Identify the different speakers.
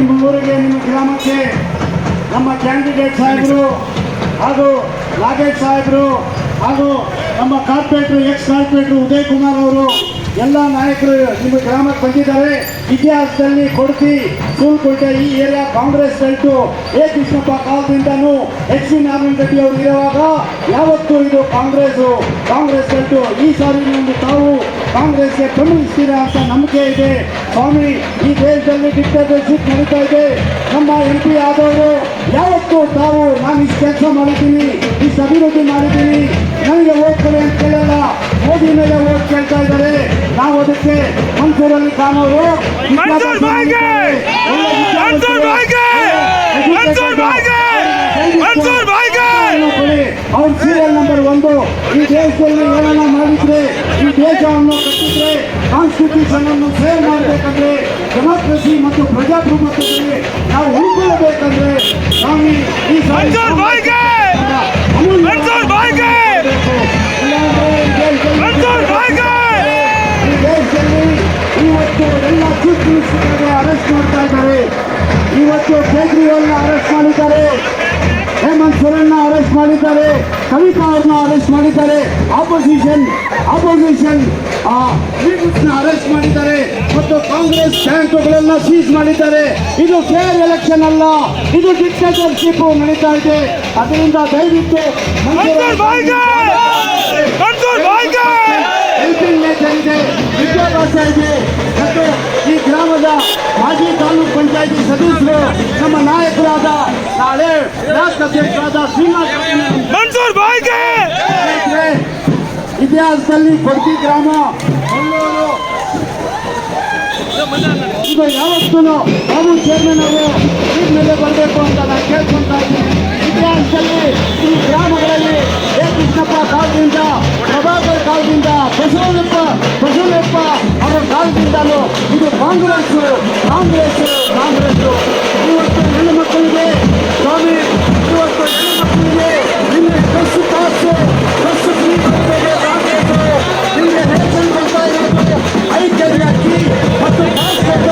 Speaker 1: ನಿಮ್ಮ ಊರಿಗೆ ನಿಮ್ಮ ಗ್ರಾಮಕ್ಕೆ ನಮ್ಮ ಕ್ಯಾಂಡಿಡೇಟ್ ಸಾಹೇಬರು ಹಾಗೂ ನಾಗೇಶ್ ಸಾಹೇಬರು ಹಾಗೂ ನಮ್ಮ corporator ex corporator Uday Kumar ಅವರು ಎಲ್ಲ ನಾಯಕರು ನಿಮ್ಮ ಗ್ರಾಮಕ್ಕೆ ಬಂದಿದ್ದಾರೆ. ಇತಿಹಾಸದಲ್ಲಿ ಕೊಡ್ತಿ ಸೂಲ್ಕೋಟೆ ಈ area Congress belt A Krishnappa ಕಾಲದಿಂದನೂ ಎಚ್ ವಿ ನಾರಾಯಣ ರೆಡ್ಡಿ ಅವರು ಇರುವಾಗ ಯಾವತ್ತೂ ಇದು ಕಾಂಗ್ರೆಸ್ ಬೆಲ್ಟು. ಈ ಸಾರಿ ಒಂದು ತಾವು ಕಾಂಗ್ರೆಸ್ಗೆ ಬೆಂಬಲಿಸ್ತೀರಾ ಅಂತ ನಂಬಿಕೆ ಇದೆ. ಸ್ವಾಮಿ, ಈ ದೇಶದಲ್ಲಿ ಡಿಕ್ಟೇಟರ್ಶಿಪ್ ನಡೀತಾ ಇದೆ. ನಮ್ಮ MP ಆದವರು ಯಾವತ್ತೂ ತಾವು ನಾನು ಇಷ್ಟು ಕೆಲಸ ಮಾಡಿದ್ದೀನಿ, ಇಷ್ಟು ಅಭಿವೃದ್ಧಿ ಮಾಡಿದ್ದೀನಿ, ನನಗೆ ಓಟ್ ಕೊಡಿ ಅಂತ ಕೇಳಲ್ಲ, ಮೋದಿ ಮೇಲೆ ಓಟ್ ಕೇಳ್ತಾ ಇದ್ದಾರೆ. ನಾವು ಅದಕ್ಕೆ ಮನ್ಸೂರ್ ಅಲಿ ಖಾನ್ ಅವರು ಅವ್ರ ಸೀರಿಯಲ್ ನಂಬರ್ 1. ಈ ದೇಶದಲ್ಲಿ ಏನಾನ ಮಾಡಿದ್ರೆ, ಈ ದೇಶವನ್ನು ಕಟ್ಟಿದ್ರೆ, ಕಾನ್ಸ್ಟಿಟ್ಯೂಷನ್ ಅನ್ನು ಸೇವ್ ಮಾಡಬೇಕಂದ್ರೆ, ಡೆಮಾಕ್ರಸಿ ಮತ್ತು ಪ್ರಜಾಪ್ರಭುತ್ವದಲ್ಲಿ ನಾವು ಉಳ್ಕೊಳ್ಳಬೇಕಂದ್ರೆ ಸ್ವಾಮಿ ಈ ದೇಶದಲ್ಲಿ ಇವತ್ತು ಎಲ್ಲ ಚೀಫ್ ಮಿನಿಸ್ಟರ್ಗೆ ಅರೆಸ್ಟ್ ಮಾಡ್ತಾ ಇದ್ದಾರೆ. ಇವತ್ತು ಕೇಜ್ರಿವಾಲ್ನ ಅರೆಸ್ಟ್ ಮಾಡಿದ್ದಾರೆ, ಹೇಮಂತ್ ಸೊರೇನ್ನ ಅರೆಸ್ಟ್ ಮಾಡಿದ್ದಾರೆ, ಕವಿತಾ ಅವ್ರನ್ನ ಅರೆಸ್ಟ್ ಮಾಡಿದ್ದಾರೆ, ಆಪೋಸಿಷನ್ ಲೀಡರ್ಸ್ನ ಅರೆಸ್ಟ್ ಮಾಡಿದ್ದಾರೆ ಮತ್ತು ಕಾಂಗ್ರೆಸ್ ಬ್ಯಾಂಕ್ಗಳೆಲ್ಲ ಸೀಸ್ ಮಾಡಿದ್ದಾರೆ. ಇದು ಫೇರ್ ಎಲೆಕ್ಷನ್ ಅಲ್ಲ, ಇದು ಡಿಕ್ಟೇಟರ್ಶಿಪ್ ನಡೀತಾ ಇದೆ. ಅದರಿಂದ ದಯವಿಟ್ಟು ಹೆಲ್ಪಿಂಗ್ ನೇಚರ್ ಇದೆ, ವಿದ್ಯಾಭ್ಯಾಸ ಇದೆ ಮತ್ತು ಈ ಗ್ರಾಮದ ಮಾಜಿ ತಾಲೂಕು ಪಂಚಾಯತಿ ಸದಸ್ಯರು ನಮ್ಮ ನಾಯಕರಾದ ನಾಳೆ ಬ್ಲಾಕ್ ಅಧ್ಯಕ್ಷರಾದ ಶ್ರೀನಿವಾಸ ಇತಿಹಾಸದಲ್ಲಿ ಕೊಡ್ತಿ ಗ್ರಾಮ ಕೊಲ್ಲೂರು ಇದು ಯಾವತ್ತೂ ಬಾಬು ಚೇರ್ಮನ್ ಅವರು ಈ ಮೇಲೆ ಬರಬೇಕು ಅಂತ ನಾನು ಕೇಳ್ಕೊಳ್ತಾ ಇದ್ದೀನಿ. ಇತಿಹಾಸದಲ್ಲಿ ಈ ಗ್ರಾಮಗಳಲ್ಲಿ ಎ ಕೃಷ್ಣಪ್ಪ ಕಾಲದಿಂದ, ಪ್ರಭಾಕರ್ ಕಾಲದಿಂದ, ಬಸವನಪ್ಪ ಅವರ ಕಾಲದಿಂದಲೂ ಇದು ಕಾಂಗ್ರೆಸ್. ಇವತ್ತು ಹೆಣ್ಣು ಮಕ್ಕಳಿಗೆ ಸ್ವಾಮಿ, ಇವತ್ತು ಹೆಣ್ಣು ಮಕ್ಕಳಿಗೆ